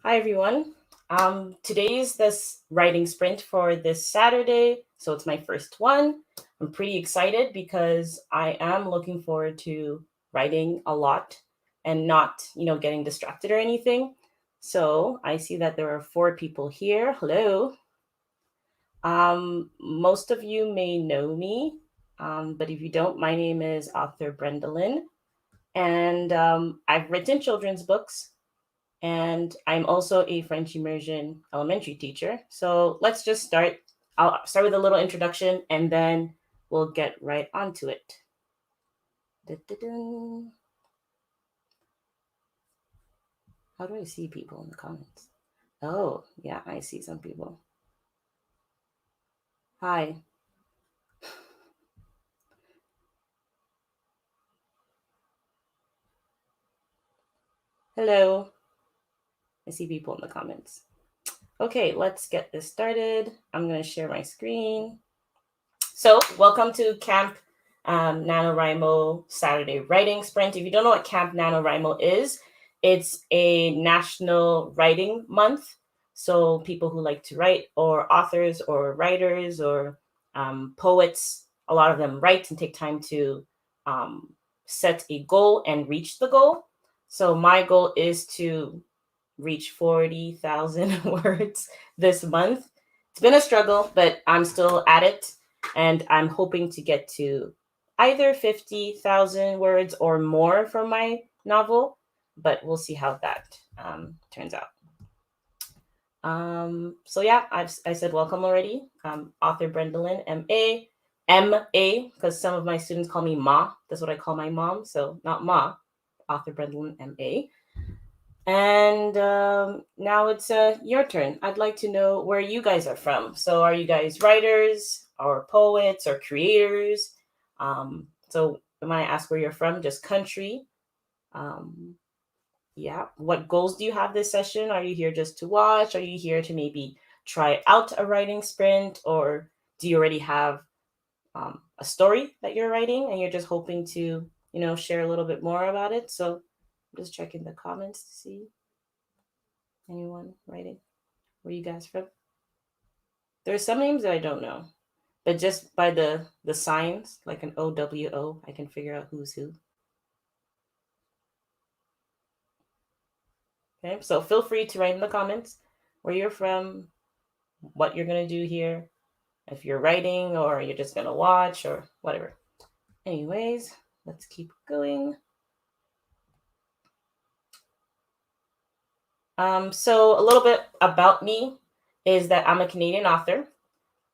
Hi, everyone. Today is this writing sprint for this Saturday, so it's my first one. I'm pretty excited because I am looking forward to writing a lot and not, getting distracted or anything. So I see that there are 4 people here. Hello. Most of you may know me, but if you don't, my name is author Brenda Lynn, and I've written children's books and I'm also a French immersion elementary teacher. So let's just start. I'll start with a little introduction and then we'll get right onto it. Da-da-dun. How do I see people in the comments? Oh, yeah, I see some people. Hi. Hello. I see people in the comments. Okay, let's get this started. I'm going to share my screen. So, welcome to Camp NaNoWriMo Saturday Writing Sprint. If you don't know what Camp NaNoWriMo is, it's a national writing month. So, people who like to write, or authors, or writers, or poets, a lot of them write and take time to set a goal and reach the goal. So, my goal is to reach 40,000 words this month. It's been a struggle, but I'm still at it. And I'm hoping to get to either 50,000 words or more from my novel, but we'll see how that turns out. So yeah, I said welcome already. Author Brenda Lynn, M.A., M.A., because some of my students call me Ma. That's what I call my mom. So not Ma, author Brenda Lynn, M.A. And now it's your turn. I'd like to know where you guys are from. So are you guys writers or poets or creators? So when I ask where you're from, just country. Yeah. What goals do you have this session? Are you here just to watch? Are you here to maybe try out a writing sprint? Or do you already have a story that you're writing and you're just hoping to, share a little bit more about it? So I'm just checking the comments to see. Anyone writing? Where you guys from? There's some names that I don't know, but just by the signs, like an OWO, I can figure out who's who. Okay, so feel free to write in the comments where you're from, what you're gonna do here, if you're writing or you're just gonna watch or whatever. Anyways, let's keep going. So a little bit about me is that I'm a Canadian author.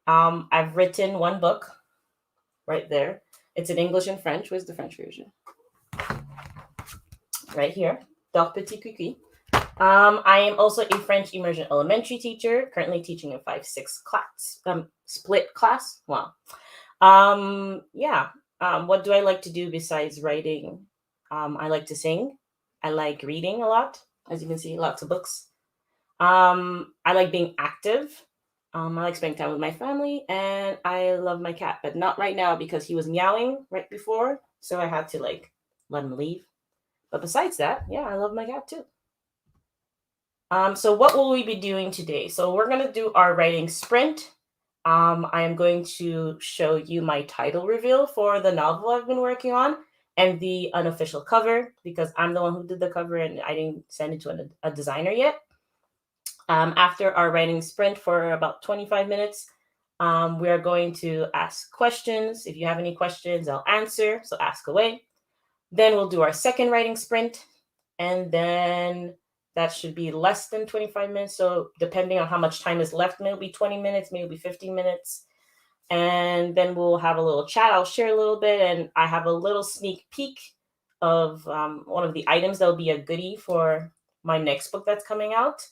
I've written 1 book right there. It's in English and French. Where's the French version? Right here. Doc Petit Cuicui. I am also a French immersion elementary teacher, currently teaching a 5-6 class, split class. Wow. Yeah. What do I like to do besides writing? I like to sing. I like reading a lot. As you can see, lots of books. I like being active. I like spending time with my family, and I love my cat, but not right now because he was meowing right before, so I had to let him leave. But besides that, yeah, I love my cat too. So what will we be doing today? So we're gonna do our writing sprint. I am going to show you my title reveal for the novel I've been working on and the unofficial cover because I'm the one who did the cover and I didn't send it to a designer yet. After our writing sprint for about 25 minutes, we are going to ask questions. If you have any questions, I'll answer, so ask away. Then we'll do our second writing sprint, and then that should be less than 25 minutes. So depending on how much time is left, maybe it'll be 20 minutes, maybe it'll be 15 minutes. And then we'll have a little chat. I'll share a little bit, and I have a little sneak peek of one of the items that will be a goodie for my next book that's coming out.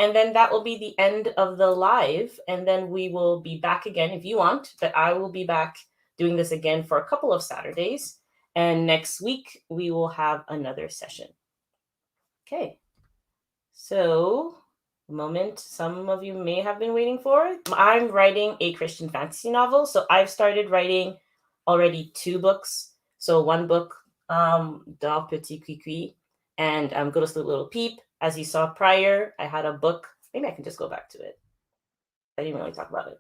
And then that will be the end of the live. And then we will be back again if you want, but I will be back doing this again for a couple of Saturdays. And next week, we will have another session. Okay. So, the moment some of you may have been waiting for. I'm writing a Christian fantasy novel. So, I've started writing already 2 books. So, 1 book, Dans Petit Cuicui, and Go to Sleep Little Peep. As you saw prior, I had a book. Maybe I can just go back to it. I didn't really talk about it.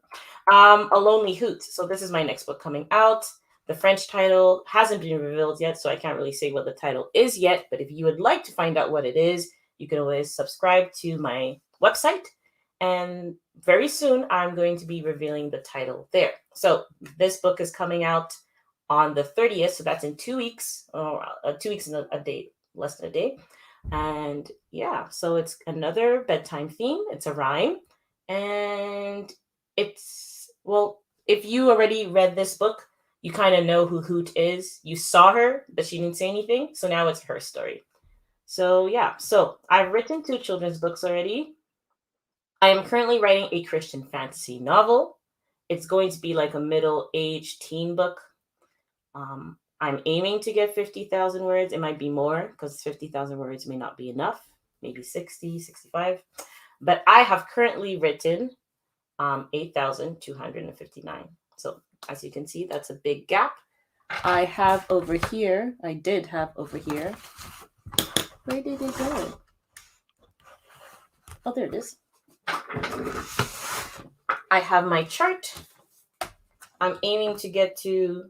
A Lonely Hoot. So this is my next book coming out. The French title hasn't been revealed yet, so I can't really say what the title is yet. But if you would like to find out what it is, you can always subscribe to my website. And very soon, I'm going to be revealing the title there. So this book is coming out on the 30th. So that's in 2 weeks, or 2 weeks and a day, less than a day. And yeah, so it's another bedtime theme. It's a rhyme. And it's, well, if you already read this book, you kind of know who Hoot is. You saw her, but she didn't say anything. So now it's her story. So yeah, so I've written 2 children's books already. I am currently writing a Christian fantasy novel. It's going to be like a middle-aged teen book. I'm aiming to get 50,000 words. It might be more because 50,000 words may not be enough, maybe 60, 65. But I have currently written 8,259. So as you can see, that's a big gap. I did have over here. Where did it go? Oh, there it is. I have my chart. I'm aiming to get to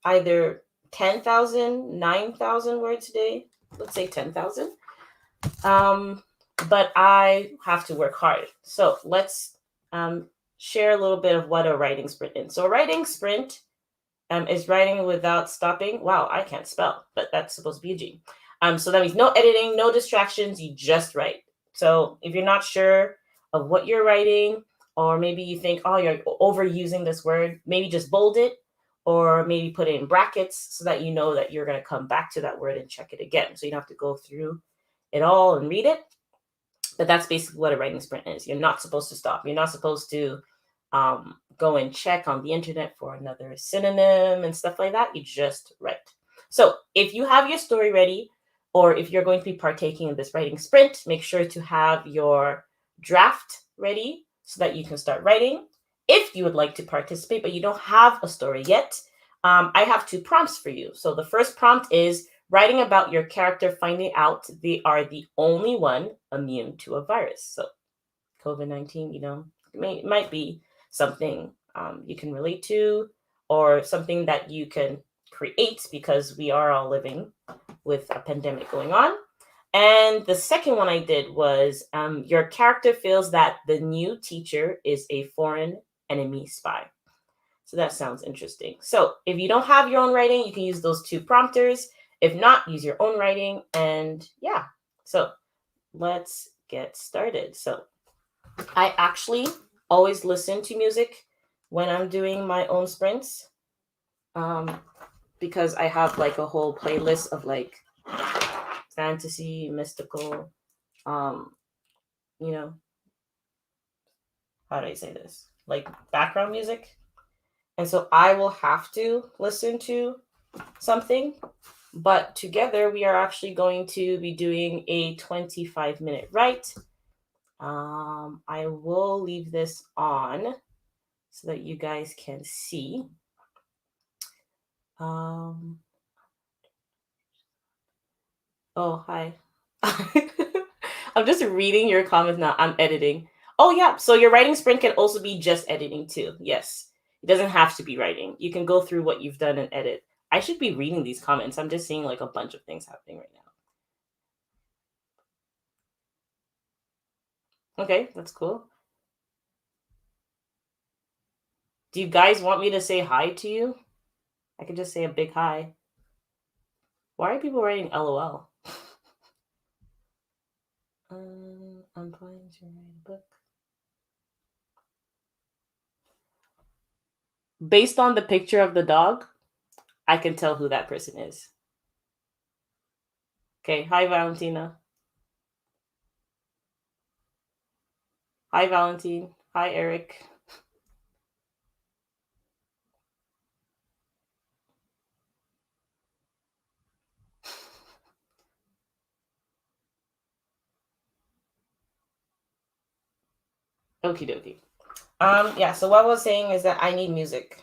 either 10,000, 9,000 words a day. Let's say 10,000. But I have to work hard. So let's share a little bit of what a writing sprint is. So a writing sprint is writing without stopping. Wow, I can't spell, but that's supposed to be a G. So that means no editing, no distractions. You just write. So if you're not sure of what you're writing, or maybe you think, oh, you're overusing this word, maybe just bold it, or maybe put it in brackets so that you know that you're going to come back to that word and check it again. So you don't have to go through it all and read it. But that's basically what a writing sprint is. You're not supposed to stop. You're not supposed to go and check on the internet for another synonym and stuff like that. You just write. So if you have your story ready, or if you're going to be partaking in this writing sprint, make sure to have your draft ready so that you can start writing. If you would like to participate, but you don't have a story yet, I have 2 prompts for you. So the first prompt is writing about your character finding out they are the only one immune to a virus. So COVID-19, it might be something you can relate to, or something that you can create because we are all living with a pandemic going on. And the second one I did was your character feels that the new teacher is a foreign enemy spy. So that sounds interesting. So if you don't have your own writing, you can use those 2 prompters. If not, use your own writing. And yeah, so let's get started. So I actually always listen to music when I'm doing my own sprints, because I have like a whole playlist of like fantasy, mystical, how do I say this? Like background music. And so I will have to listen to something, but together we are actually going to be doing a 25-minute write. I will leave this on so that you guys can see. Oh, hi. I'm just reading your comments now. I'm editing. Oh, yeah. So your writing sprint can also be just editing too. Yes. It doesn't have to be writing. You can go through what you've done and edit. I should be reading these comments. I'm just seeing like a bunch of things happening right now. Okay, that's cool. Do you guys want me to say hi to you? I could just say a big hi. Why are people writing LOL? I'm planning to write a book. Based on the picture of the dog, I can tell who that person is. Okay, hi Valentina. Hi Valentine. Hi Eric. Okie dokie. Yeah, so what I was saying is that I need music.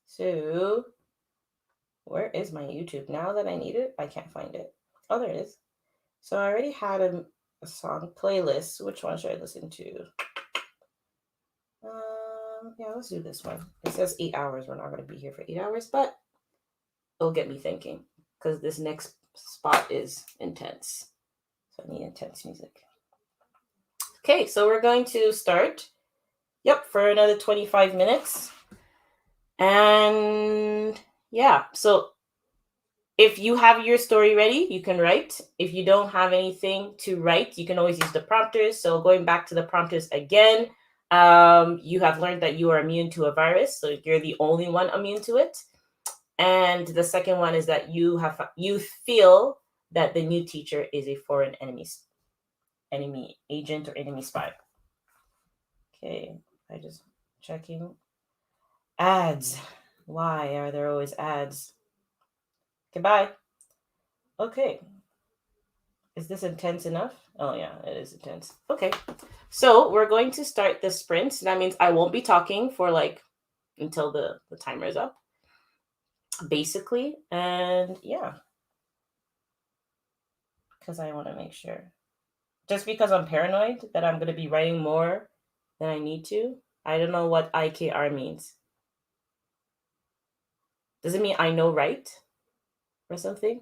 So where is my YouTube? Now that I need it, I can't find it. Oh, there it is. So I already had a song playlist. Which one should I listen to? Yeah, let's do this one. It says 8 hours. We're not going to be here for 8 hours, but it'll get me thinking because this next spot is intense. So I need intense music. Okay, so we're going to start. Yep, for another 25 minutes. And yeah, so if you have your story ready, you can write. If you don't have anything to write, you can always use the prompters. So going back to the prompters again, you have learned that you are immune to a virus. So you're the only one immune to it. And the second one is that you feel that the new teacher is a foreign enemy agent or enemy spy. Okay, I just checking. Ads. Why are there always ads? Goodbye. Okay. Is this intense enough? Oh yeah, it is intense. Okay. So we're going to start the sprint. That means I won't be talking for like until the timer is up. Basically. And yeah. Because I want to make sure. Just because I'm paranoid that I'm going to be writing more than I need to. I don't know what IKR means. Does it mean I know right? Or something?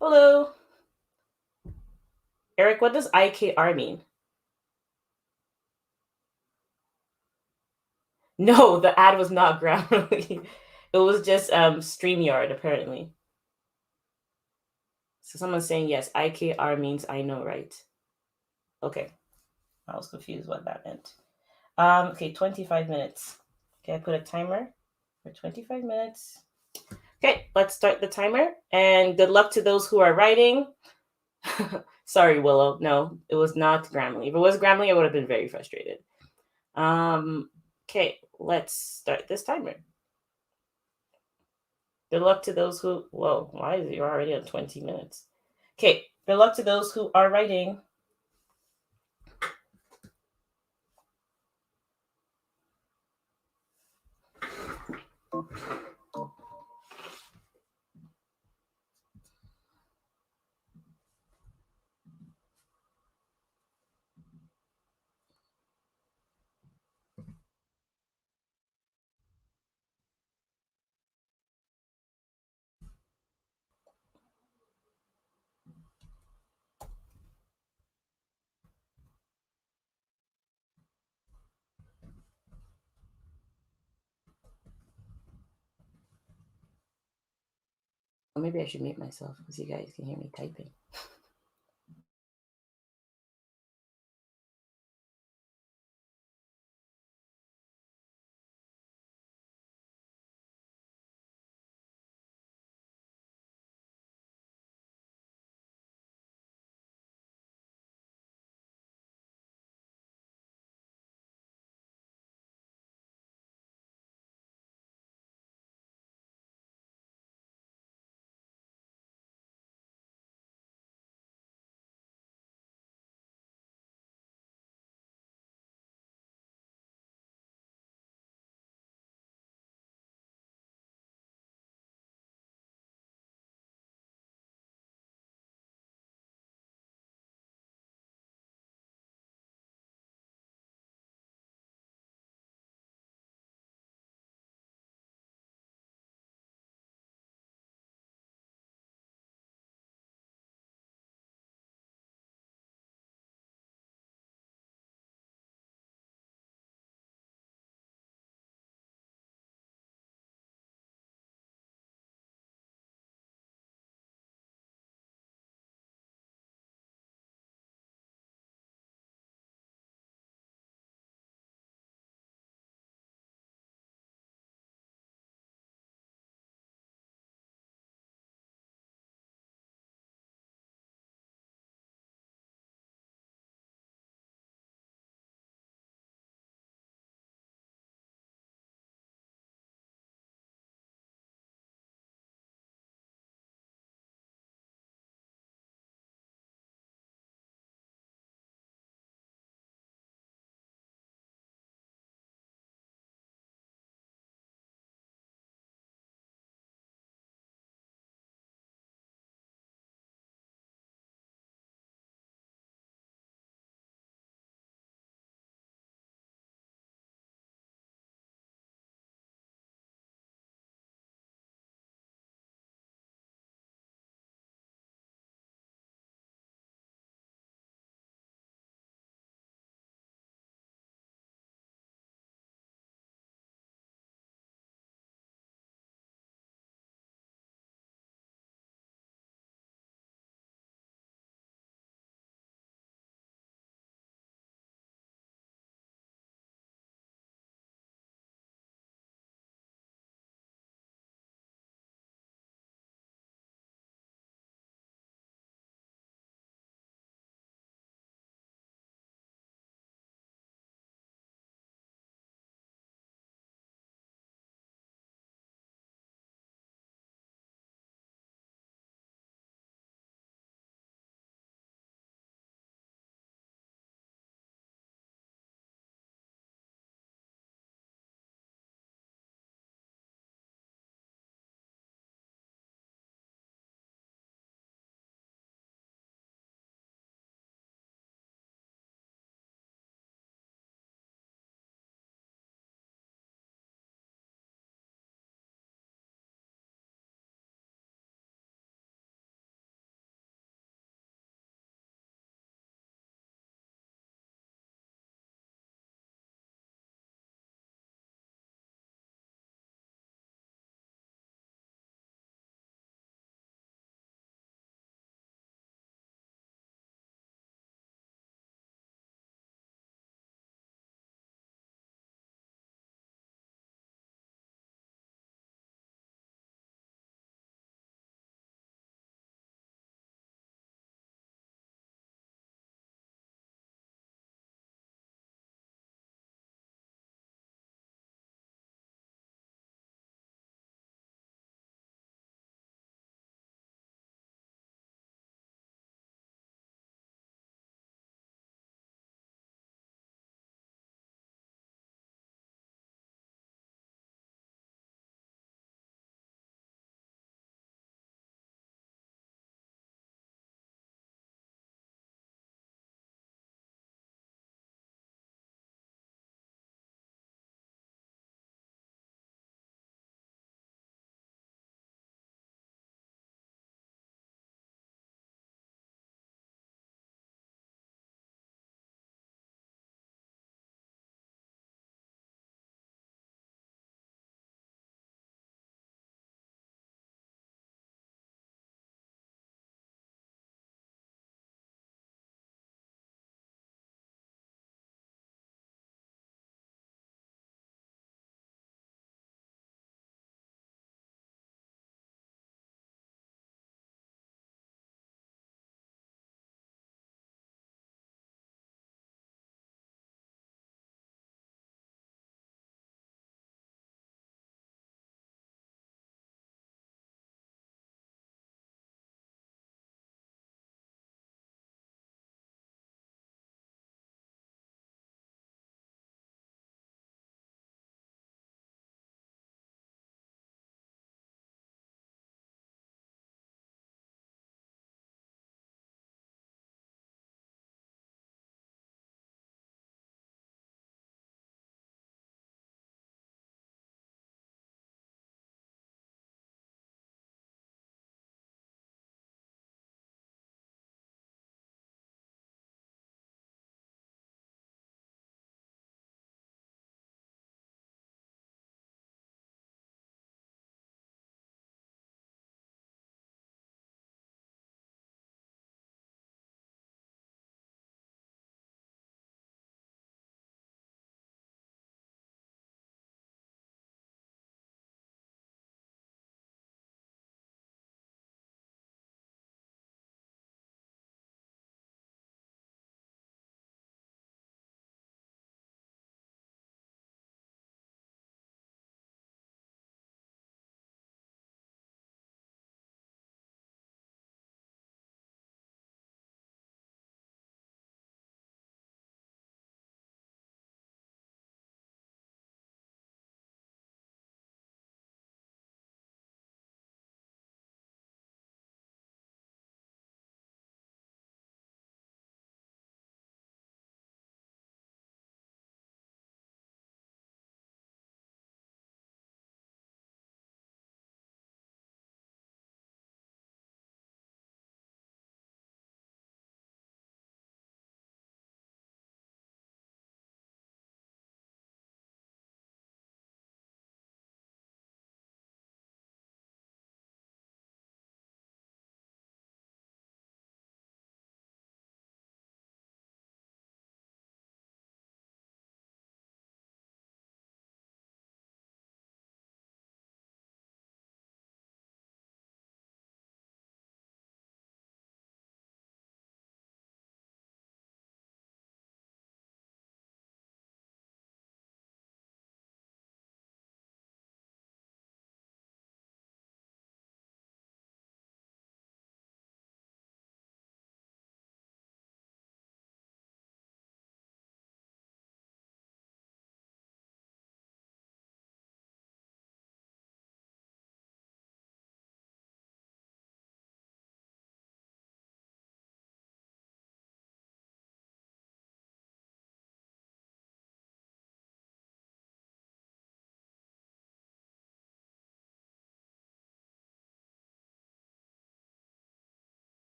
Hello. Eric, what does IKR mean? No, the ad was not Grammarly. It was just StreamYard, apparently. So someone's saying, yes, IKR means I know right. Okay. I was confused what that meant. Okay, 25 minutes. Okay, I put a timer for 25 minutes. Okay, let's start the timer. And good luck to those who are writing. Sorry, Willow. No, it was not Grammarly. If it was Grammarly, I would have been very frustrated. Okay, let's start this timer. Good luck to those who, whoa, why is it you're already at 20 minutes? Okay, good luck to those who are writing. Or maybe I should mute myself because you guys can hear me typing.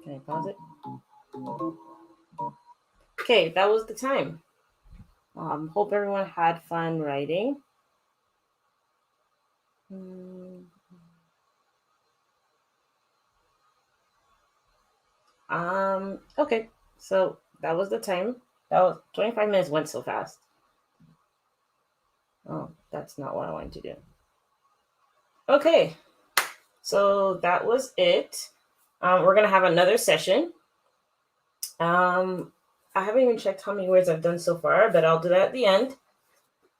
Can I pause it? Okay, that was the time. Hope everyone had fun writing. Okay, so that was the time. That was 25 minutes went so fast. Oh, that's not what I wanted to do. Okay, so that was it. We're gonna have another session. I haven't even checked how many words I've done so far, but I'll do that at the end.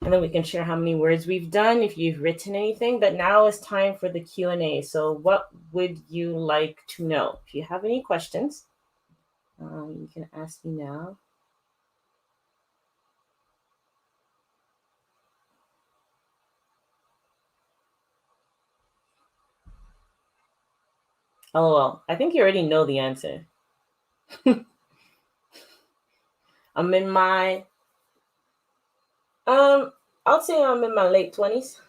And then we can share how many words we've done, if you've written anything. But now it's time for the Q&A. So what would you like to know? If you have any questions, you can ask me now. Oh, well, I think you already know the answer. I'm in my, I'll say I'm in my late 20s.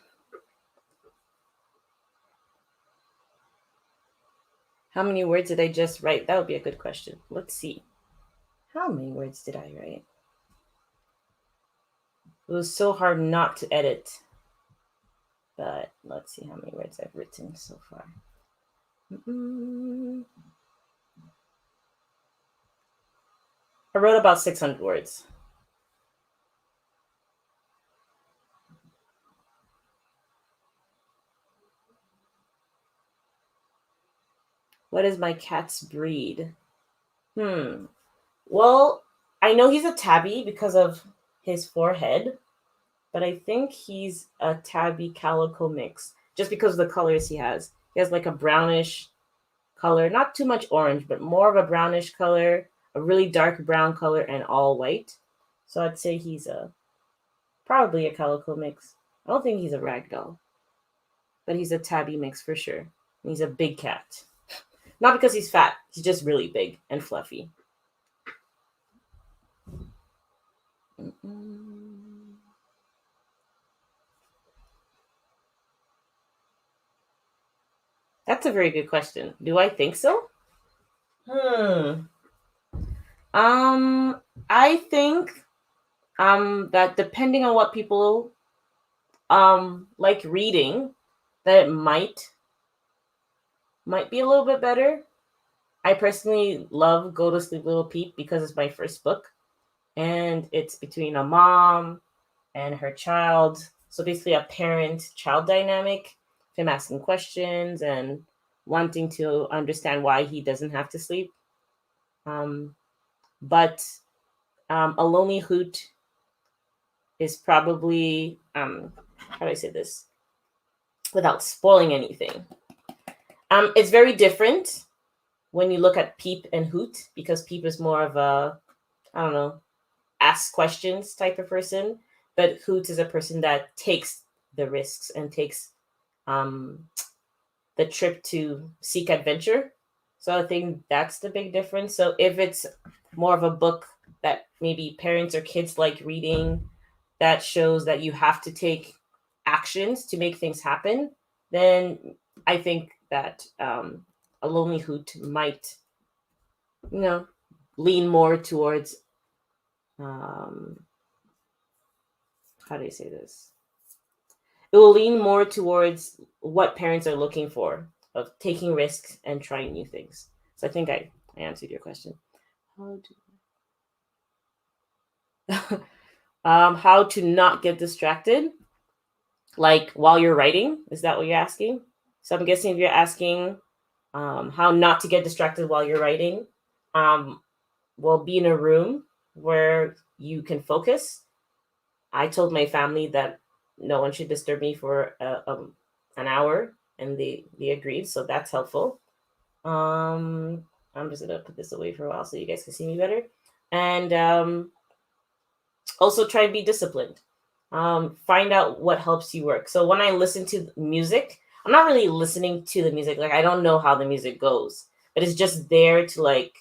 How many words did I just write? That would be a good question. Let's see. How many words did I write? It was so hard not to edit. But let's see how many words I've written so far. I wrote about 600 words. What is my cat's breed? Well, I know he's a tabby because of his forehead, but I think he's a tabby calico mix just because of the colors he has. He has like a brownish color, not too much orange, but more of a brownish color, a really dark brown color, and all white. So I'd say he's probably a calico mix. I don't think he's a ragdoll, but he's a tabby mix for sure. And he's a big cat. Not because he's fat, he's just really big and fluffy. That's a very good question. Do I think so? I think that depending on what people like reading, that it might be a little bit better. I personally love Go to Sleep Little Peep because it's my first book, and it's between a mom and her child. So basically a parent-child dynamic, him asking questions and wanting to understand why he doesn't have to sleep. But A Lonely Hoot is probably, how do I say this without spoiling anything? It's very different when you look at Peep and Hoot, because Peep is more of a, I don't know, ask questions type of person, but Hoot is a person that takes the risks and takes the trip to seek adventure. So I think that's the big difference. So if it's more of a book that maybe parents or kids like reading, that shows that you have to take actions to make things happen, then I think that A Lonely Hoot might, lean more towards, how do I say this? It will lean more towards what parents are looking for, of taking risks and trying new things. So I think I answered your question. How to not get distracted, like while you're writing? Is that what you're asking? So I'm guessing if you're asking how not to get distracted while you're writing, well, be in a room where you can focus. I told my family that no one should disturb me for an hour, and they agreed, so that's helpful. I'm just gonna put this away for a while so you guys can see me better, and also try and be disciplined. Find out what helps you work. So when I listen to music, I'm not really listening to the music. Like, I don't know how the music goes, but it's just there to, like,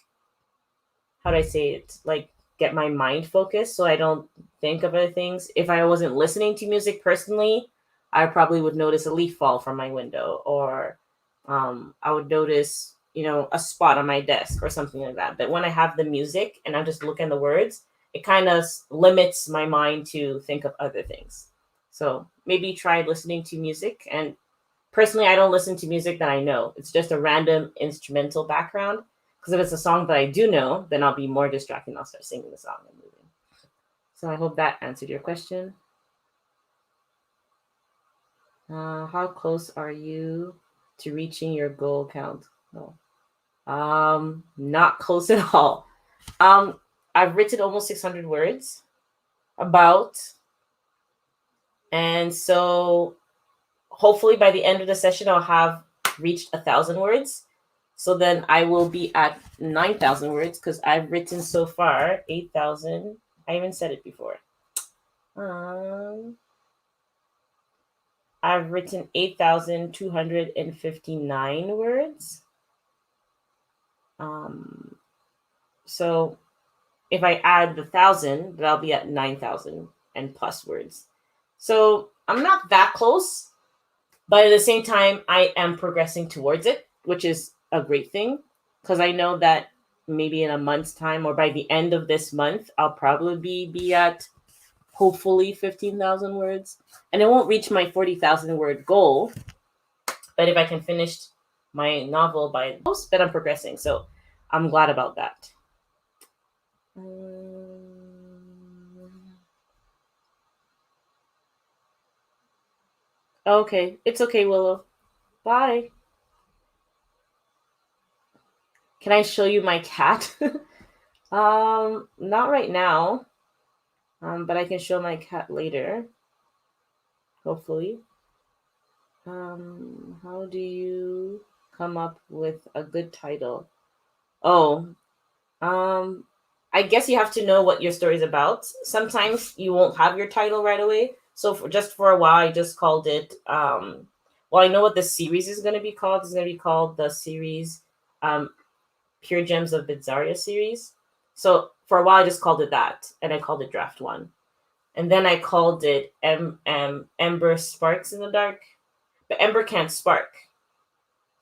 how do I say it? Like, get my mind focused so I don't think of other things. If I wasn't listening to music personally, I probably would notice a leaf fall from my window, or I would notice, a spot on my desk or something like that. But when I have the music and I'm just looking at the words, it kind of limits my mind to think of other things. So maybe try listening to music. And personally, I don't listen to music that I know. It's just a random instrumental background. Because if it's a song that I do know, then I'll be more distracted and I'll start singing the song and moving. So I hope that answered your question. How close are you to reaching your goal count? No. Not close at all. I've written almost 600 words about, and so hopefully by the end of the session, I'll have reached 1,000 words. So then I will be at 9,000 words because I've written so far 8,000. I even said it before. I've written 8,259 words. So if I add the 1,000, then I'll be at 9,000 and plus words. So I'm not that close, but at the same time, I am progressing towards it, which is a great thing because I know that maybe in a month's time or by the end of this month, I'll probably be at hopefully 15,000 words. And it won't reach my 40,000 word goal, but if I can finish my novel by post, then I'm progressing. So I'm glad about that. Okay, it's okay, Willow. Bye. Can I show you my cat? Not right now. But I can show my cat later. Hopefully. How do you come up with a good title? Oh, I guess you have to know what your story is about. Sometimes you won't have your title right away. So just for a while, I just called it. Well, I know what the series is going to be called. It's going to be called the series, Pure Gems of Bizarria series. So for a while, I just called it that, and I called it Draft One, and then I called it Ember Sparks in the Dark. But Ember can't spark.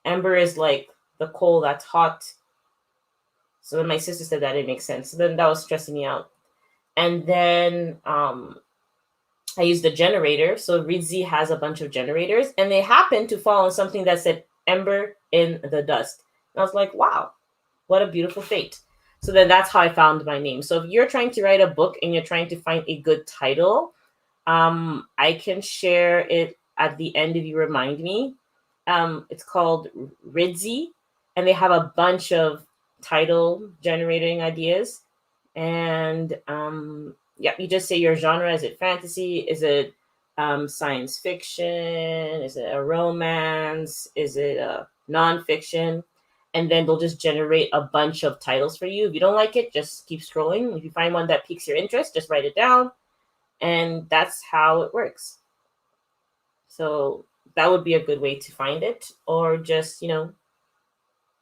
Ember is like the coal that's hot. So then my sister said that it makes sense. So then that was stressing me out. And then I used the generator. So Ridzi has a bunch of generators, and they happened to fall on something that said Ember in the Dust. And I was like, wow, what a beautiful fate. So then that's how I found my name. So if you're trying to write a book and you're trying to find a good title, I can share it at the end if you remind me. It's called Ridzi, and they have a bunch of title generating ideas. And yeah, you just say your genre. Is it fantasy? Is it science fiction? Is it a romance? Is it a nonfiction? And then they'll just generate a bunch of titles for you. If you don't like it, just keep scrolling. If you find one that piques your interest, just write it down. And that's how it works. So that would be a good way to find it, or just,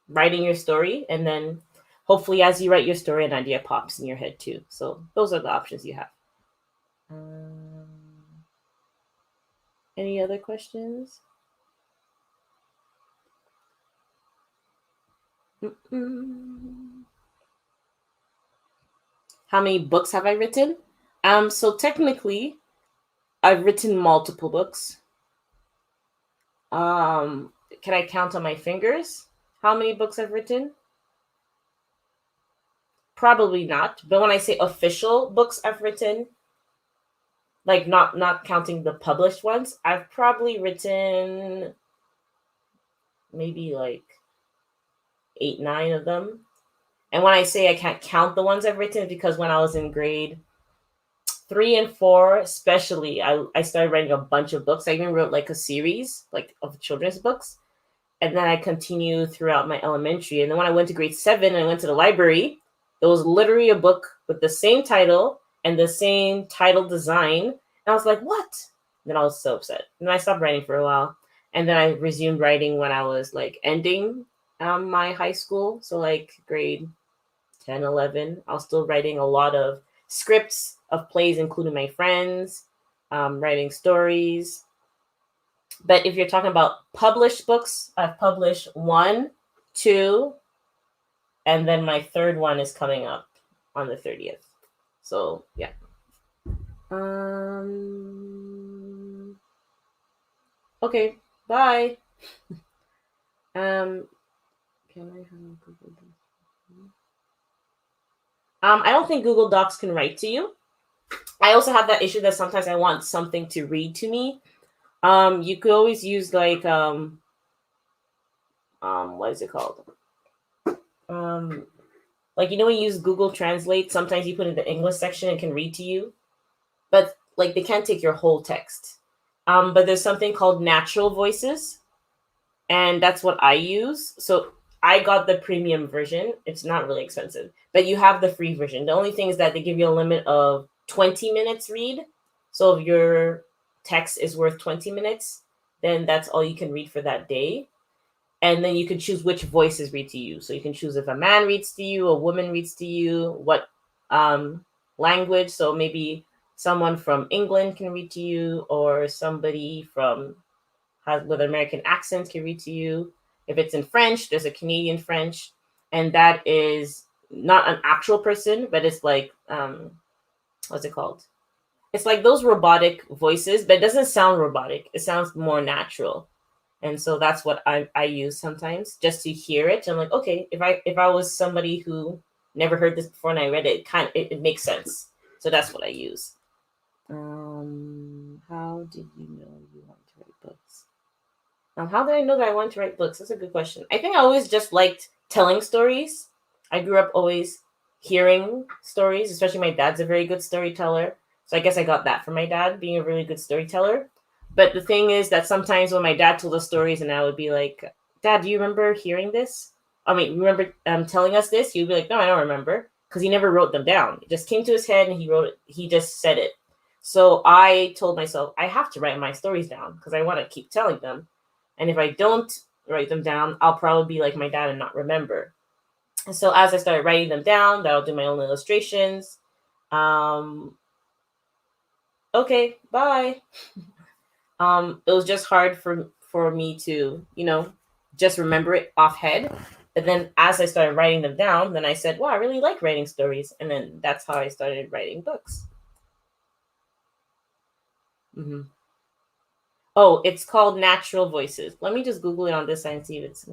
writing your story, and then hopefully as you write your story, an idea pops in your head too. So those are the options you have. Any other questions? How many books have I written? So technically, I've written multiple books. Can I count on my fingers how many books I've written? Probably not. But when I say official books I've written, like not counting the published ones, I've probably written maybe like 8, 9 of them. And when I say I can't count the ones I've written, because when I was in grade 3 and 4, especially, I started writing a bunch of books. I even wrote like a series like of children's books. And then I continued throughout my elementary. And then when I went to grade 7 and I went to the library, there was literally a book with the same title and the same title design. And I was like, what? And then I was so upset. And I stopped writing for a while. And then I resumed writing when I was like ending my high school. So like grade 10, 11, I was still writing a lot of scripts of plays, including my friends, writing stories. But if you're talking about published books, I've published 1, 2, and then my third one is coming up on the 30th. So yeah. Okay. Bye. Can I have Google Docs? I don't think Google Docs can write to you. I also have that issue that sometimes I want something to read to me. You could always use like what is it called? Like when you use Google Translate, sometimes you put in the English section and can read to you, but like they can't take your whole text. But there's something called natural voices, and that's what I use. So I got the premium version. It's not really expensive, but you have the free version. The only thing is that they give you a limit of 20 minutes read. So if your text is worth 20 minutes, then that's all you can read for that day. And then you can choose which voices read to you. So you can choose if a man reads to you, a woman reads to you, what language. So maybe someone from England can read to you, or somebody from with an American accent can read to you. If it's in French, there's a Canadian French, and that is not an actual person, but it's like what's it called? It's like those robotic voices, but it doesn't sound robotic. It sounds more natural. And so that's what I use sometimes just to hear it. I'm like, okay, if I was somebody who never heard this before and I read it, it makes sense. So that's what I use. How did you know you want to write books? How did I know that I wanted to write books? That's a good question. I think I always just liked telling stories. I grew up always hearing stories, especially my dad's a very good storyteller. So I guess I got that from my dad, being a really good storyteller. But the thing is that sometimes when my dad told us stories and I would be like, Dad, do you remember hearing this? I mean, remember telling us this? He'd be like, no, I don't remember. Because he never wrote them down. It just came to his head and he wrote it. He just said it. So I told myself, I have to write my stories down because I want to keep telling them. And if I don't write them down, I'll probably be like my dad and not remember. And so as I started writing them down, that I'll do my own illustrations. Okay, bye. It was just hard for me to, just remember it off head. And then as I started writing them down, then I said, wow, I really like writing stories. And then that's how I started writing books. Mm-hmm. Oh, it's called Natural Voices. Let me just Google it on this side and see if it's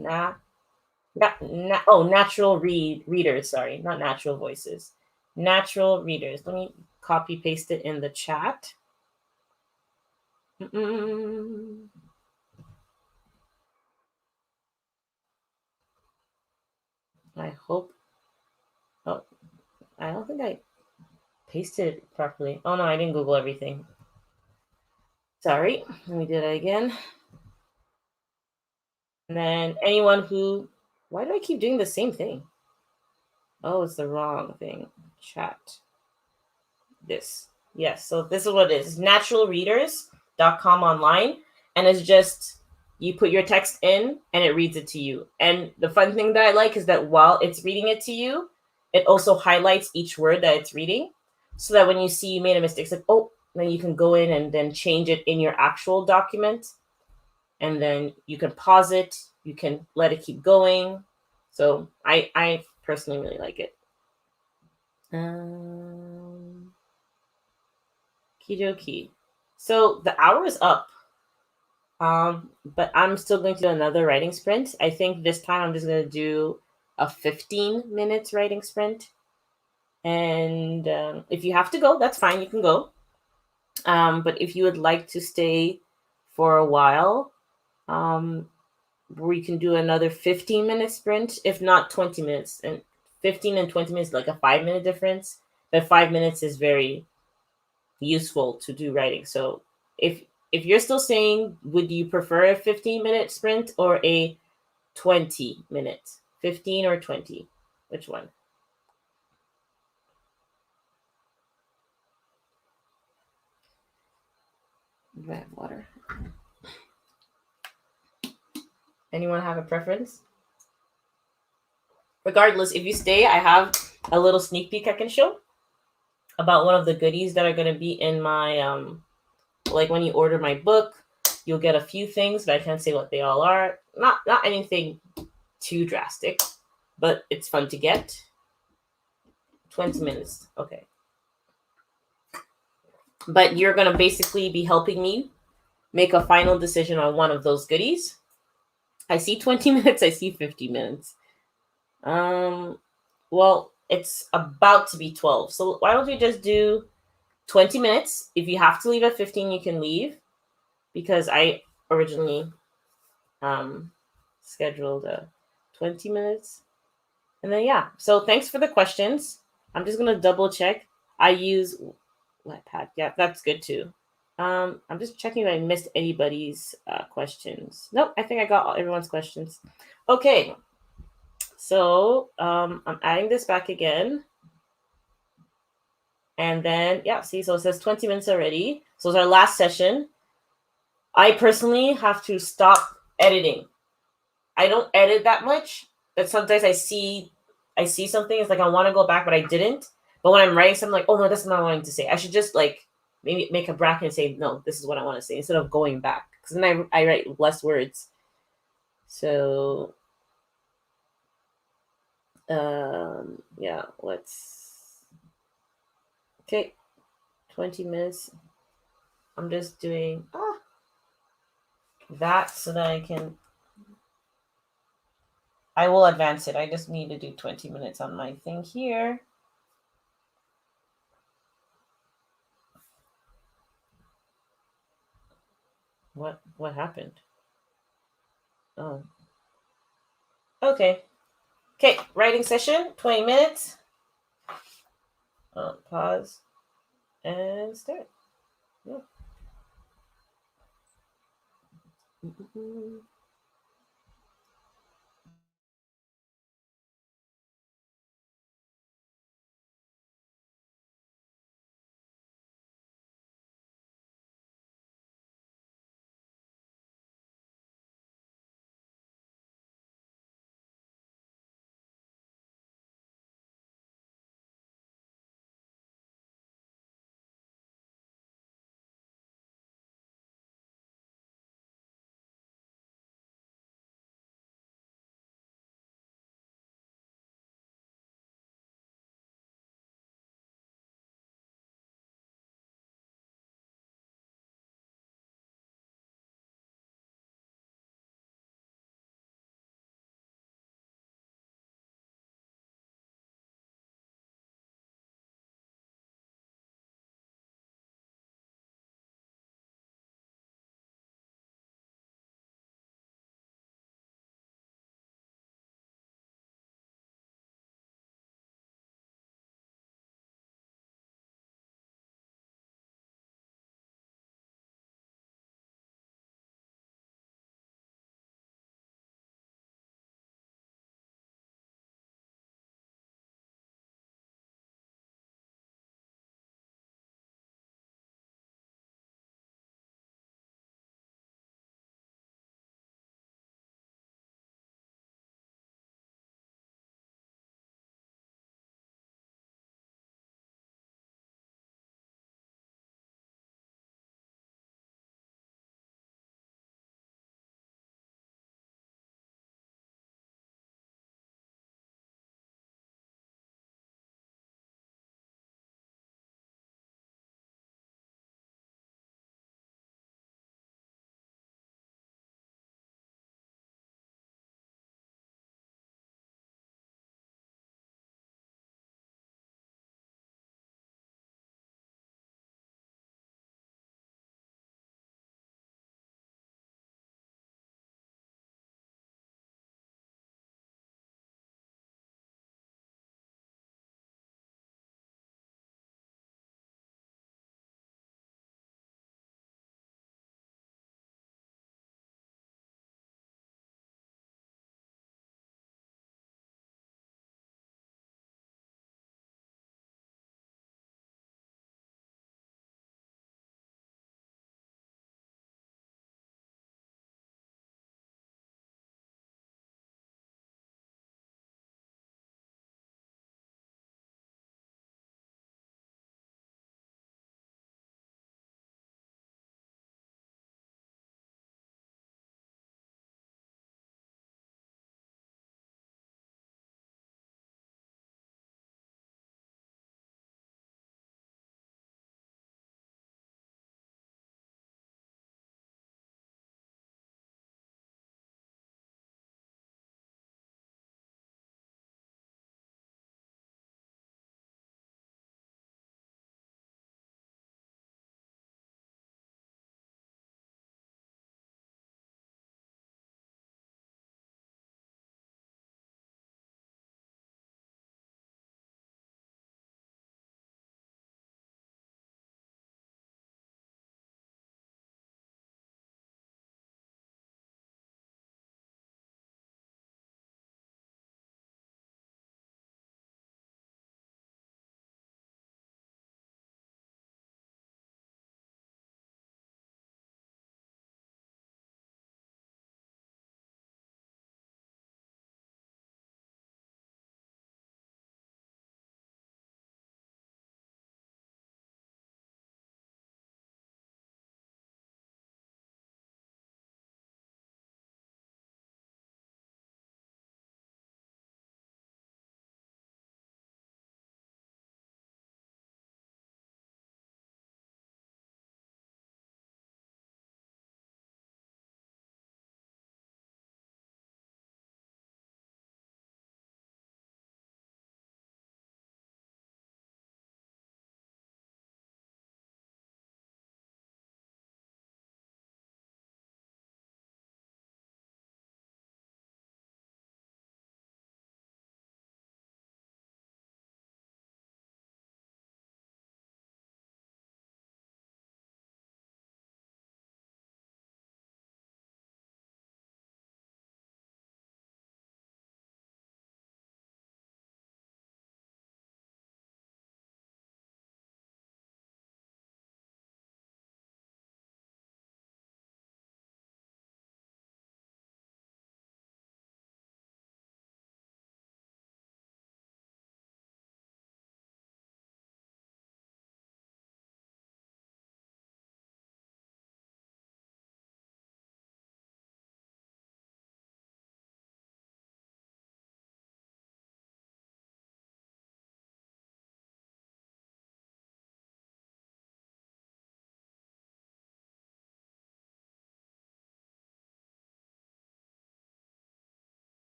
natural readers. Sorry, not natural voices. Natural readers. Let me copy paste it in the chat. Mm-mm. I hope. Oh, I don't think I pasted it properly. Oh no, I didn't Google everything. Sorry. Let me do that again. And then anyone who. Why do I keep doing the same thing? Oh, it's the wrong thing. Chat. This. Yes. So this is what it is. Naturalreaders.com online. And it's just you put your text in and it reads it to you. And the fun thing that I like is that while it's reading it to you, it also highlights each word that it's reading. So that when you see you made a mistake, it's like, oh, then you can go in and then change it in your actual document. And then you can pause it. You can let it keep going. So I personally really like it. Kidoki. So the hour is up. But I'm still going to do another writing sprint. I think this time I'm just going to do a 15 minutes writing sprint. And if you have to go, that's fine. You can go. But if you would like to stay for a while, we can do another 15-minute sprint, if not 20 minutes. And 15 and 20 minutes, like a 5-minute difference. But 5 minutes is very useful to do writing. So if you're still saying, would you prefer a 15-minute sprint or a 20-minute? 15 or 20? Which one? Do I have water? Anyone have a preference? Regardless, if you stay, I have a little sneak peek I can show about one of the goodies that are going to be in my, like when you order my book, You'll get a few things, but I can't say what they all are. Not anything too drastic, but it's fun to get. 20 minutes. Okay. But you're going to basically be helping me make a final decision on one of those goodies. I see 20 minutes, I see 50 minutes. Well, it's about to be 12. So why don't we just do 20 minutes? If you have to leave at 15, you can leave, because I originally scheduled 20 minutes. And then, yeah. So thanks for the questions. I'm just going to double check. I use Wattpad. Yeah, that's good too. I'm just checking if I missed anybody's questions. Nope, I think I got everyone's questions. Okay. So I'm adding this back again. And then, yeah, see, so it says 20 minutes already. So it's our last session. I personally have to stop editing. I don't edit that much, but sometimes I see something. It's like I want to go back, but I didn't. But when I'm writing something, like, oh no, that's not what I'm wanting to say. I should just like maybe make a bracket and say, no, this is what I want to say, instead of going back, because then I write less words. So yeah, okay, 20 minutes. I'm just doing that so that I will advance it. I just need to do 20 minutes on my thing here. What happened? Oh. Okay. Okay, writing session, 20 minutes. Pause and start. Yeah.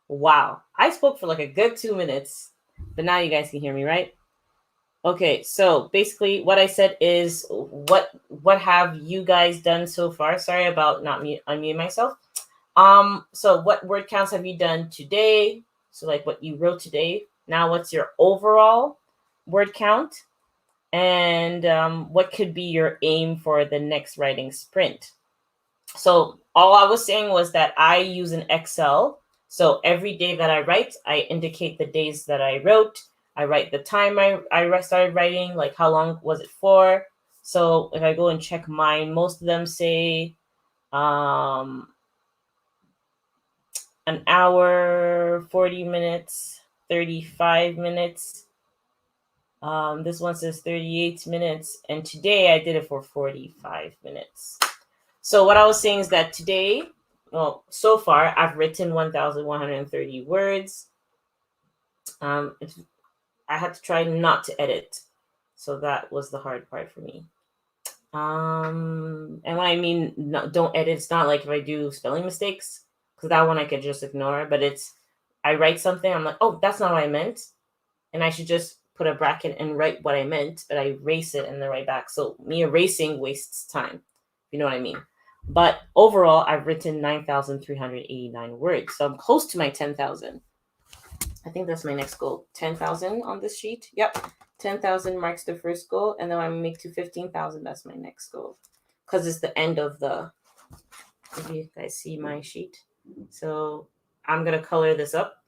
Wow. I spoke for like a good 2 minutes, but now you guys can hear me, right? Okay, so basically what I said is what have you guys done so far? Sorry about not unmuting myself. So what word counts have you done today? So like what you wrote today. Now what's your overall word count? And what could be your aim for the next writing sprint? So all I was saying was that I use an Excel. So every day that I write, I indicate the days that I wrote. I write the time I started writing, like how long was it for. So if I go and check mine, most of them say an hour, 40 minutes, 35 minutes. This one says 38 minutes. And today I did it for 45 minutes. So what I was saying is that today, well, so far I've written 1,130 words. I had to try not to edit, so that was the hard part for me. And when I mean don't edit, it's not like if I do spelling mistakes, because that one I could just ignore. But it's I write something, I'm like, oh, that's not what I meant, and I should just put a bracket and write what I meant, but I erase it and then write back. So me erasing wastes time. You know what I mean? But overall, I've written 9,389 words. So I'm close to my 10,000. I think that's my next goal. 10,000 on this sheet. Yep. 10,000 marks the first goal. And then when I make to 15,000, that's my next goal. Because it's the end of the, if you guys see my sheet. So I'm going to color this up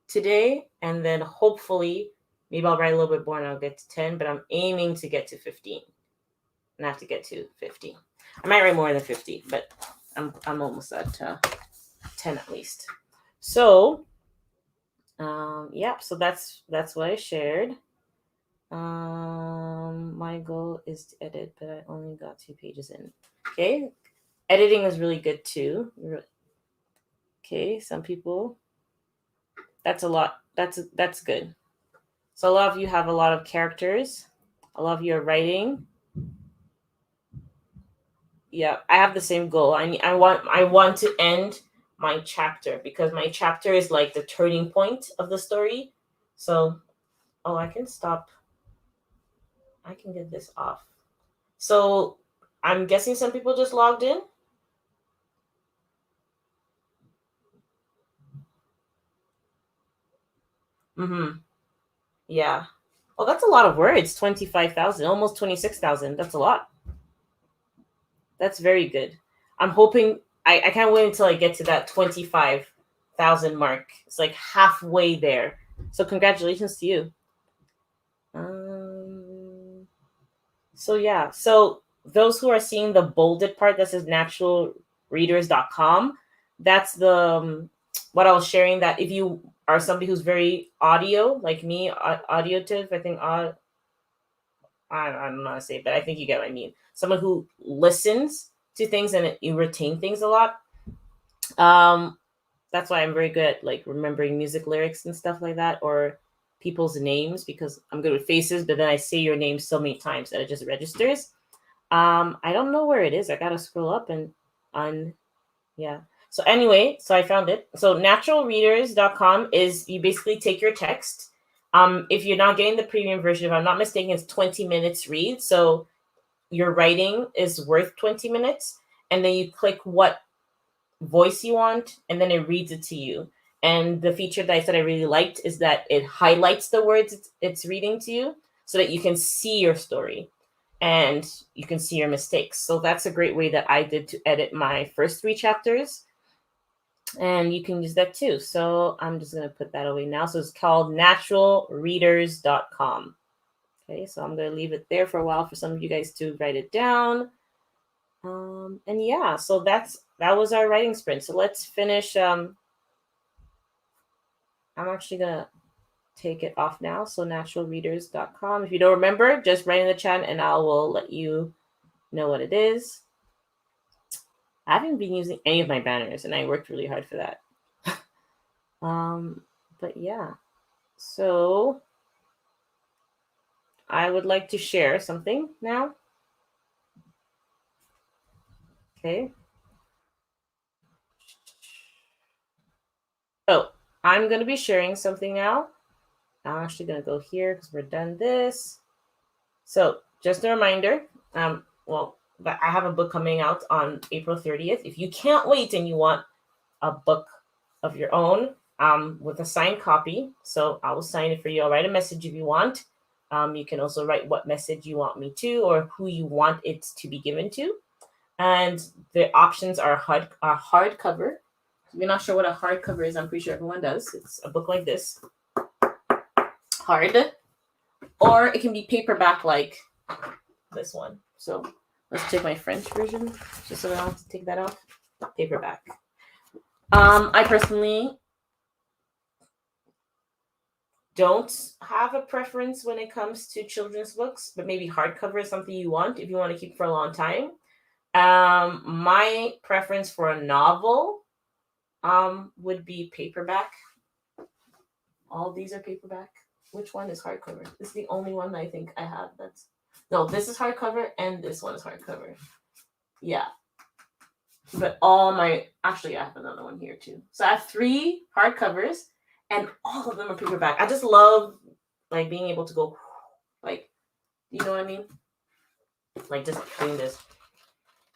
today. And then hopefully, maybe I'll write a little bit more and I'll get to 10. But I'm aiming to get to 15. And I have to get to 50. I might write more than 50, but I'm almost at 10 at least. So, yeah, so that's what I shared. My goal is to edit, but I only got 2 pages in. Okay, editing is really good too. Okay, some people, that's a lot. That's good. So a lot of you have a lot of characters. A lot of you are writing. Yeah, I have the same goal. I want to end my chapter because my chapter is like the turning point of the story. So, oh, I can stop. I can get this off. So, I'm guessing some people just logged in. Mhm. Yeah. Oh, that's a lot of words. 25,000, almost 26,000. That's a lot. That's very good. I'm hoping I can't wait until I get to that 25,000 mark. It's like halfway there. So congratulations to you. So yeah. So those who are seeing the bolded part that says naturalreaders.com, that's the what I was sharing, that if you are somebody who's very audio, like me, audiotive, I think I don't know how to say it, but I think you get what I mean. Someone who listens to things and you retain things a lot. That's why I'm very good at like remembering music lyrics and stuff like that, or people's names, because I'm good with faces, but then I say your name so many times that it just registers. I don't know where it is. I gotta scroll up and on yeah. So anyway, so I found it. So naturalreaders.com is you basically take your text. If you're not getting the premium version, if I'm not mistaken, it's 20 minutes read. So your writing is worth 20 minutes. And then you click what voice you want, and then it reads it to you. And the feature that I said I really liked is that it highlights the words it's reading to you so that you can see your story and you can see your mistakes. So that's a great way that I did to edit my first 3 chapters. And you can use that too. So I'm just going to put that away now. So it's called naturalreaders.com. Okay, so I'm going to leave it there for a while for some of you guys to write it down. And yeah, so that was our writing sprint. So let's finish. I'm actually going to take it off now. So naturalreaders.com. If you don't remember, just write in the chat and I will let you know what it is. I haven't been using any of my banners and I worked really hard for that. But yeah, so I would like to share something now. Okay. Oh, I'm going to be sharing something now. I'm actually going to go here because we're done this. So just a reminder, well, I have a book coming out on April 30th. If you can't wait and you want a book of your own with a signed copy, so I will sign it for you. I'll write a message if you want. You can also write what message you want me to or who you want it to be given to. And the options are hardcover. If you're not sure what a hardcover is, I'm pretty sure everyone does. It's a book like this, hard, or it can be paperback like this one. So let's take my French version, just so I don't have to take that off. Paperback. I personally don't have a preference when it comes to children's books, but maybe hardcover is something you want if you want to keep for a long time. My preference for a novel would be paperback. All these are paperback. Which one is hardcover? This is the only one I think I have that's... No, this is hardcover and this one is hardcover. Yeah. But actually, I have another one here too. So I have 3 hardcovers and all of them are paperback. I just love like being able to go like, you know what I mean? Like just doing this.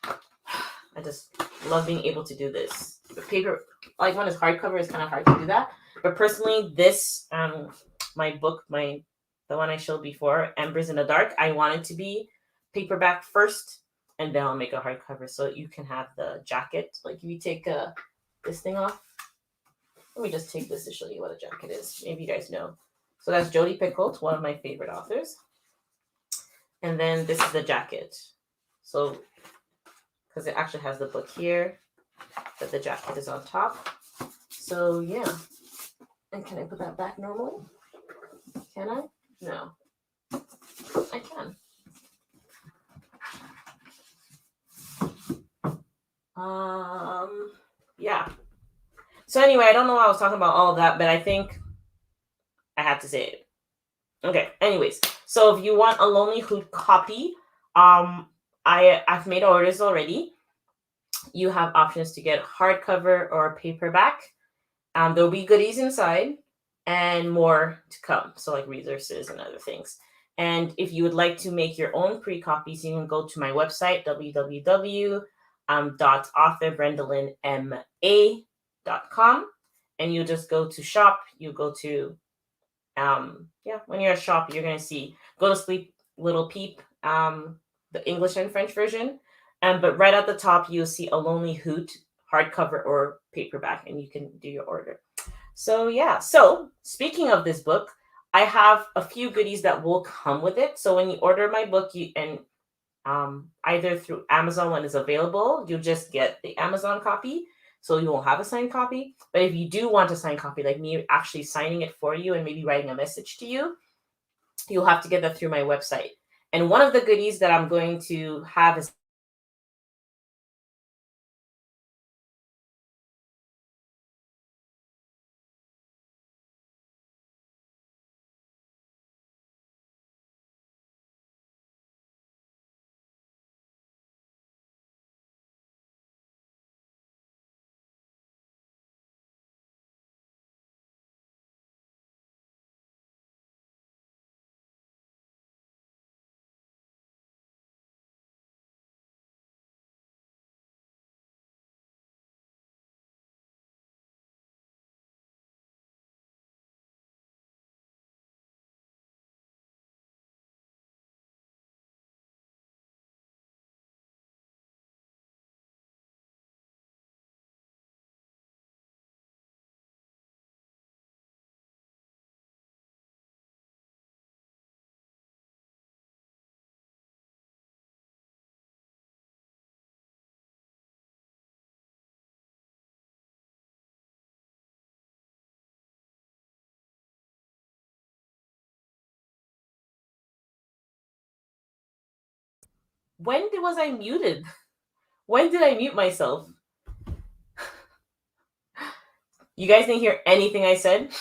I just love being able to do this. The paper, like when it's hardcover, it's kind of hard to do that. But personally, this, my book, the one I showed before, Embers in the Dark, I want it to be paperback first, and then I'll make a hardcover so you can have the jacket. Like if you take this thing off, let me just take this to show you what a jacket is. Maybe you guys know. So that's Jodi Picoult, one of my favorite authors. And then this is the jacket. So, because it actually has the book here, but the jacket is on top. So yeah. And can I put that back normally? Can I? No. I can. Yeah. So anyway, I don't know why I was talking about all of that, but I think I had to say it. Okay. Anyways, so if you want a Lonely Hoot copy, I've made orders already. You have options to get hardcover or paperback. There'll be goodies inside and more to come. So like resources and other things. And if you would like to make your own pre-copies, you can go to my website, www.authorbrendolynma.com. And you just go to shop. You go to, when you're at shop, you're going to see Go to Sleep, Little Peep, the English and French version. But right at the top, you'll see A Lonely Hoot, hardcover or paperback, and you can do your order. So yeah, so speaking of this book, I have a few goodies that will come with it. So when you order my book, either through Amazon when it's available, you'll just get the Amazon copy. So you won't have a signed copy. But if you do want a signed copy, like me actually signing it for you and maybe writing a message to you, you'll have to get that through my website. And one of the goodies that I'm going to have is was I muted? When did I mute myself? You guys didn't hear anything I said?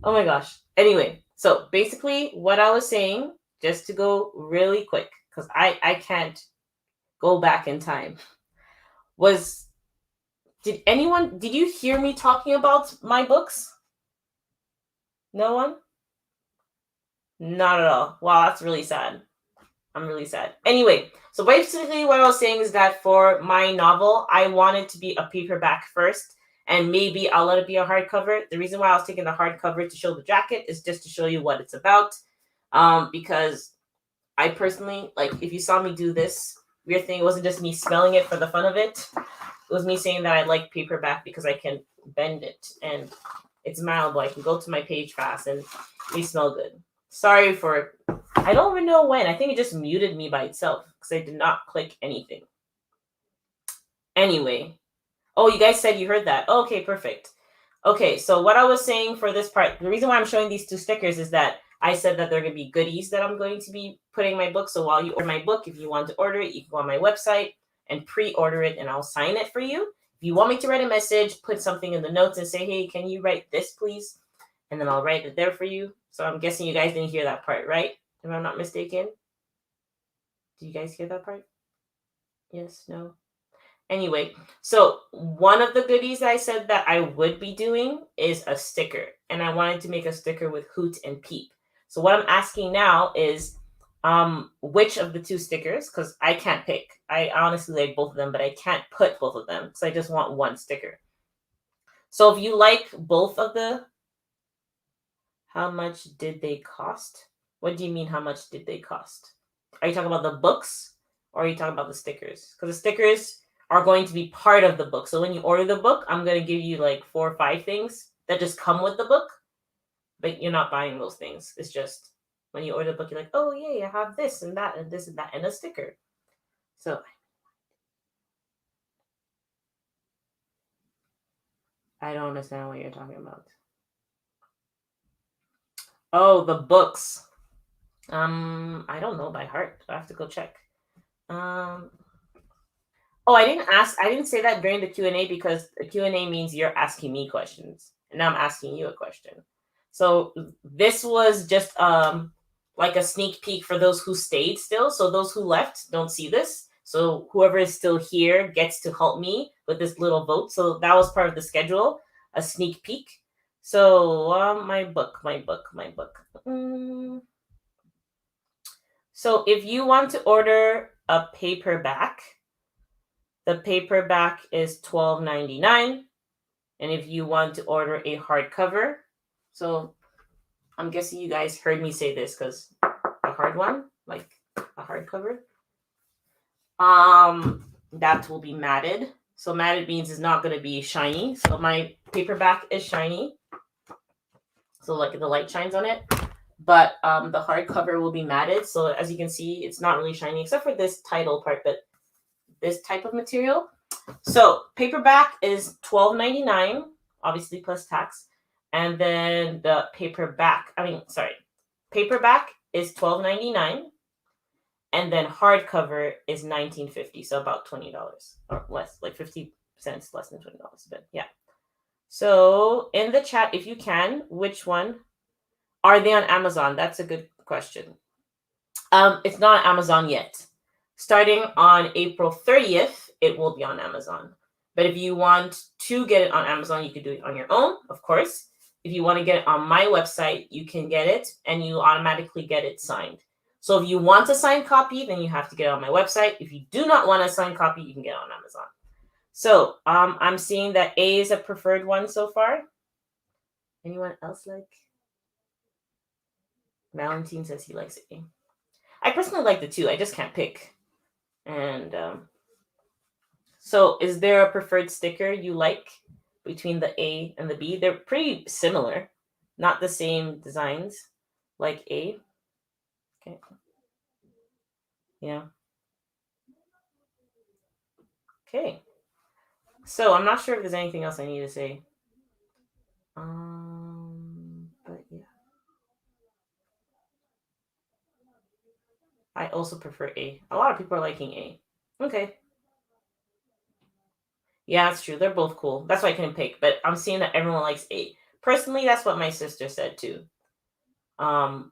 Oh my gosh. Anyway, so basically what I was saying, just to go really quick, because I can't go back in time, was Did you hear me talking about my books? No one? Not at all. Wow, that's really sad. I'm really sad. Anyway, so basically what I was saying is that for my novel, I want it to be a paperback first, and maybe I'll let it be a hardcover. The reason why I was taking the hardcover to show the jacket is just to show you what it's about. Because I personally, like, if you saw me do this weird thing, it wasn't just me smelling it for the fun of it. It was me saying that I like paperback because I can bend it and it's malleable. I can go to my page fast and they smell good. Sorry for, I don't even know when. I think it just muted me by itself because I did not click anything. Anyway. Oh, you guys said you heard that. Okay, perfect. Okay, so what I was saying for this part, the reason why I'm showing these two stickers is that I said that they're going to be goodies that I'm going to be putting in my book. So while you order my book, if you want to order it, you can go on my website and pre-order it and I'll sign it for you. If you want me to write a message, put something in the notes and say, hey, can you write this, please? And then I'll write it there for you. So I'm guessing you guys didn't hear that part, right? If I'm not mistaken. Did you guys hear that part? Yes, no? Anyway, so one of the goodies I said that I would be doing is a sticker. And I wanted to make a sticker with Hoot and Peep. So what I'm asking now is which of the two stickers, because I can't pick. I honestly like both of them, but I can't put both of them because I just want one sticker. So if you like both of the, how much did they cost? What do you mean, how much did they cost? Are you talking about the books or are you talking about the stickers? Because the stickers are going to be part of the book. So when you order the book, I'm going to give you like 4 or 5 things that just come with the book, but you're not buying those things. It's just when you order the book, you're like, oh, yeah, I have this and that and this and that and a sticker. So I don't understand what you're talking about. Oh, the books. I don't know by heart. I have to go check. Um, Oh, I didn't say that during the Q&A because the Q&A means you're asking me questions and now I'm asking you a question. So this was just like a sneak peek for those who stayed still. So those who left don't see this. So whoever is still here gets to help me with this little vote. So that was part of the schedule, a sneak peek. So my book. So if you want to order a paperback, the paperback is $12.99. And if you want to order a hardcover, so I'm guessing you guys heard me say this because a hard one, like a hardcover, that will be matted. So matted means it's not going to be shiny. So my paperback is shiny. So like the light shines on it. But the hardcover will be matted. So as you can see, it's not really shiny except for this title part, but this type of material. So paperback is $12.99, obviously plus tax. And then the paperback is $12.99. And then hardcover is $19.50, so about $20 or less, like 50 cents less than $20. But yeah. So in the chat, if you can, which one? Are they on Amazon? That's a good question. It's not on Amazon yet. Starting on April 30th, it will be on Amazon. But if you want to get it on Amazon, you can do it on your own, of course. If you want to get it on my website, you can get it and you automatically get it signed. So if you want a signed copy, then you have to get it on my website. If you do not want a signed copy, you can get it on Amazon. So I'm seeing that A is a preferred one so far. Anyone else like? Valentine says he likes A. I personally like the two. I just can't pick. And so is there a preferred sticker you like between the A and the B? They're pretty similar, not the same designs like A. Okay. Yeah. Okay. So I'm not sure if there's anything else I need to say. But yeah. I also prefer A. A lot of people are liking A. Okay. Yeah, that's true. They're both cool. That's why I couldn't pick. But I'm seeing that everyone likes A. Personally, that's what my sister said too. And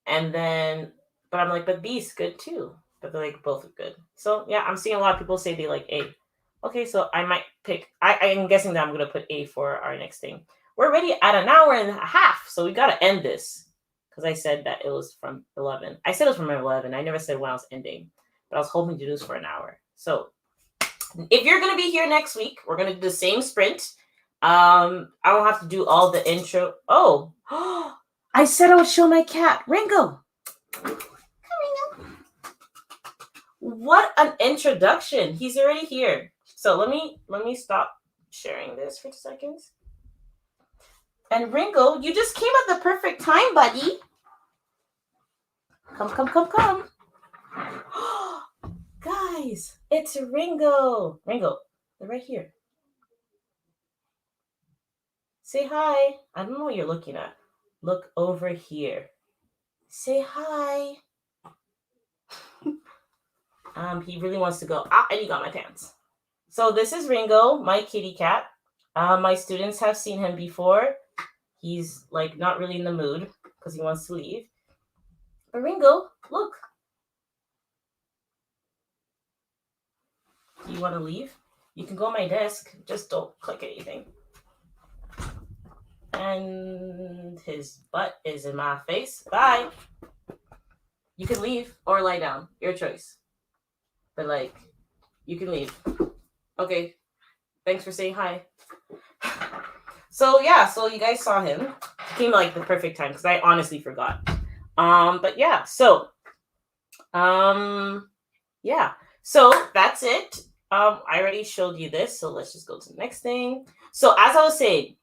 then, but I'm like, but B's good too. But they're like both are good. So yeah, I'm seeing a lot of people say they like A. Okay, so I might pick, I'm guessing that I'm going to put A for our next thing. We're already at an hour and a half, so we got to end this. Because I said that it was from 11. I said it was from 11. I never said when I was ending. But I was hoping to do this for an hour. So if you're going to be here next week, we're going to do the same sprint. I don't have to do all the intro. Oh, I said I would show my cat, Ringo. Come, Ringo. What an introduction. He's already here. So let me stop sharing this for 2 seconds. And Ringo, you just came at the perfect time, buddy. Come, come, come, come. Guys, it's Ringo. Ringo, they're right here. Say hi. I don't know what you're looking at. Look over here. Say hi. He really wants to go. And you got my pants. So this is Ringo, my kitty cat. My students have seen him before. He's like not really in the mood because he wants to leave. But Ringo, look. Do you want to leave? You can go on my desk. Just don't click anything. And his butt is in my face. Bye. You can leave or lie down. Your choice. But like, you can leave. Okay. Thanks for saying hi. So yeah, so you guys saw him. He came like the perfect time because I honestly forgot. But yeah, so yeah. So that's it. I already showed you this, so let's just go to the next thing. So as I was saying,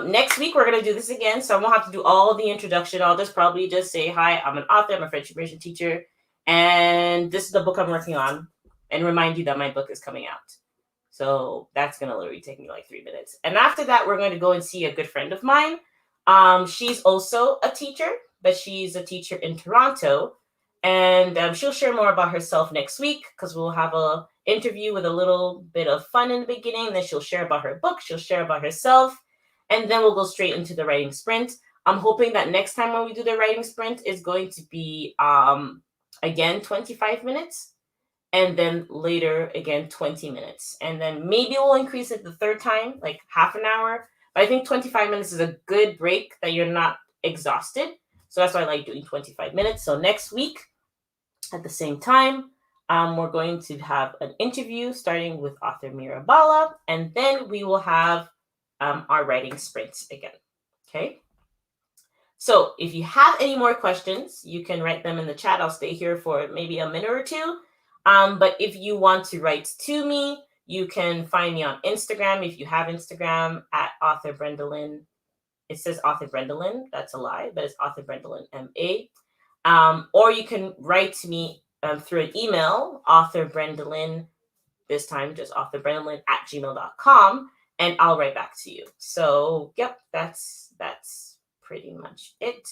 next week we're gonna do this again, so I won't have to do all the introduction. I'll just probably just say hi. I'm an author. I'm a French immersion teacher, and this is the book I'm working on, and remind you that my book is coming out. So that's gonna literally take me like 3 minutes, and after that we're going to go and see a good friend of mine. She's also a teacher, but she's a teacher in Toronto, and she'll share more about herself next week because we'll have a interview with a little bit of fun in the beginning. Then she'll share about her book. She'll share about herself. And then we'll go straight into the writing sprint. I'm hoping that next time when we do the writing sprint is going to be, again, 25 minutes. And then later, again, 20 minutes. And then maybe we'll increase it the third time, like half an hour. But I think 25 minutes is a good break that you're not exhausted. So that's why I like doing 25 minutes. So next week, at the same time, we're going to have an interview starting with author Mirabala. And then we will have our writing sprints again. Okay. So if you have any more questions, you can write them in the chat. I'll stay here for maybe a minute or two. But if you want to write to me, you can find me on Instagram. If you have Instagram, at author Brendalyn. It says author Brendalyn. That's a lie, but it's author Brendalyn MA. Or you can write to me through an email, author Brendalyn, this time just author Brendalyn @gmail.com. And I'll write back to you. So, yep, that's pretty much it.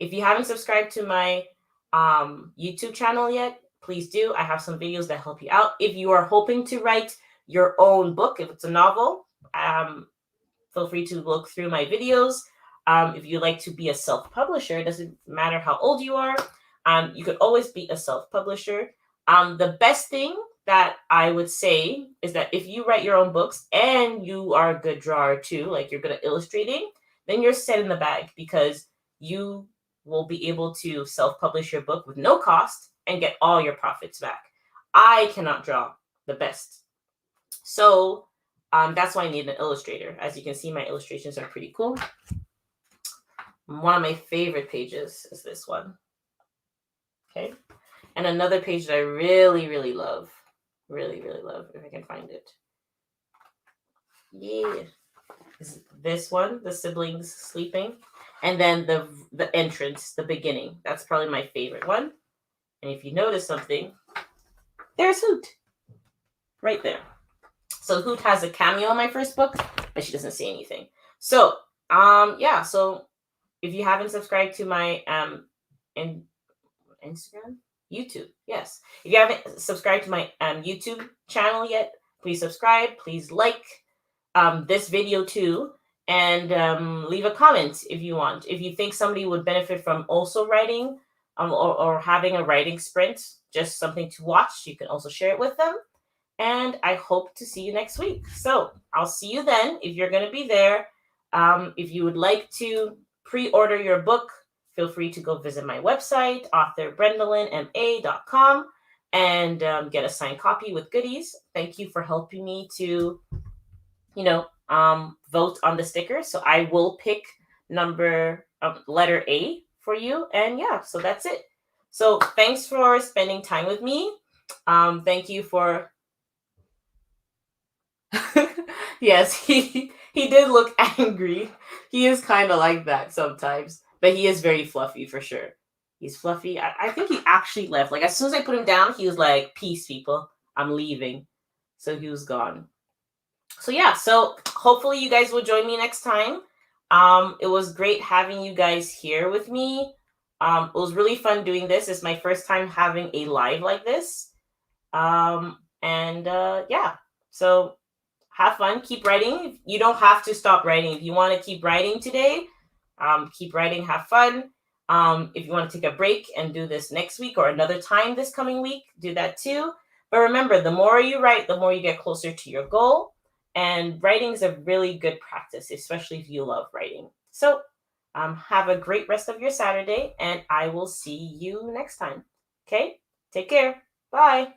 If you haven't subscribed to my YouTube channel yet, please do. I have some videos that help you out. If you are hoping to write your own book, if it's a novel, feel free to look through my videos. If you like to be a self-publisher, it doesn't matter how old you are. You could always be a self-publisher. The best thing that I would say is that if you write your own books and you are a good drawer too, like you're good at illustrating, then you're set in the bag because you will be able to self-publish your book with no cost and get all your profits back. I cannot draw the best. So that's why I need an illustrator. As you can see, my illustrations are pretty cool. One of my favorite pages is this one. Okay. And another page that I really, really love, if I can find it. Yeah. Is this one, the siblings sleeping. And then the entrance, the beginning. That's probably my favorite one. And if you notice something, there's Hoot. Right there. So Hoot has a cameo in my first book, but she doesn't say anything. So, yeah. So if you haven't subscribed to my Instagram, YouTube, yes. If you haven't subscribed to my YouTube channel yet, please subscribe. Please like this video too, and leave a comment if you want. If you think somebody would benefit from also writing or having a writing sprint, just something to watch, you can also share it with them. and I hope to see you next week. So I'll see you then if you're going to be there. If you would like to pre-order your book, feel free to go visit my website, authorbrendalynma.com, and get a signed copy with goodies. Thank you for helping me to, vote on the sticker. So I will pick letter A for you. And yeah, so that's it. So thanks for spending time with me. Thank you for yes, he did look angry. He is kind of like that sometimes, but he is very fluffy for sure. He's fluffy. I think he actually left. Like as soon as I put him down, he was like, "Peace, people. I'm leaving." So he was gone. So yeah, so hopefully you guys will join me next time. It was great having you guys here with me. It was really fun doing this. It's my first time having a live like this. And yeah, so have fun, keep writing. You don't have to stop writing. If you want to keep writing today, keep writing, have fun. If you want to take a break and do this next week or another time this coming week, do that too. But remember, the more you write, the more you get closer to your goal. And writing is a really good practice, especially if you love writing. So have a great rest of your Saturday, and I will see you next time. Okay? Take care. Bye.